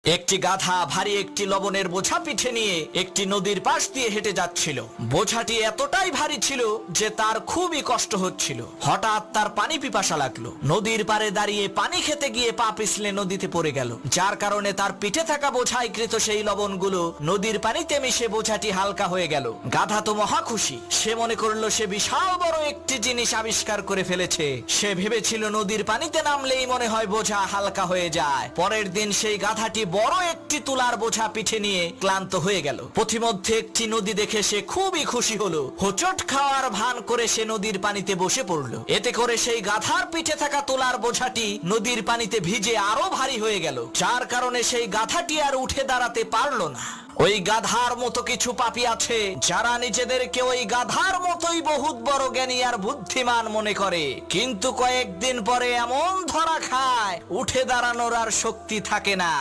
একটি গাধা ভারী একটি লবণের বোঝা পিঠে নিয়ে একটি নদীর পাশ দিয়ে হেঁটে যাচ্ছিল। বোঝাটি এতটাই ভারী ছিল যে তার খুবই কষ্ট হচ্ছিল। হঠাৎ তার পানি পিপাসা লাগলো। নদীর পাড়ে দাঁড়িয়ে পানি খেতে গিয়ে পা পিছলে নদীতে পড়ে গেল, যার কারণে তার পিঠে থাকা বোঝায় কৃত সেই লবণগুলো নদীর পানিতে মিশে বোঝাটি হালকা হয়ে গেল। গাধা তো মহা খুশি। সে মনে করলো সে বিশাল বড় একটি জিনিস আবিষ্কার করে ফেলেছে। সে ভেবেছিল নদীর পানিতে নামলেই মনে হয় বোঝা হালকা হয়ে যায়। পরের দিন সেই গাধাটি বড় একটি তুলার বোঝা পিঠে নিয়ে ক্লান্ত হয়ে গেল। পথিমধ্যে একটি নদী দেখে সে খুবই খুশি হলো। হোঁচট খাওয়ার ভান করে সে নদীর পানিতে বসে পড়লো। এতে করে সেই গাধার পিঠে থাকা তুলার বোঝাটি নদীর পানিতে ভিজে আরো ভারী হয়ে গেল, যার কারণে সেই গাধাটি আর উঠে দাঁড়াতে পারলো না। ওই গাধার মতো কিছু পাপী আছে যারা নিজেদেরকে ওই গাধার মতোই বহুত বড় জ্ঞানী আর বুদ্ধিমান মনে করে, কিন্তু কয়েকদিন পরে এমন ধরা খায় উঠে দাঁড়ানোর আর শক্তি থাকে না।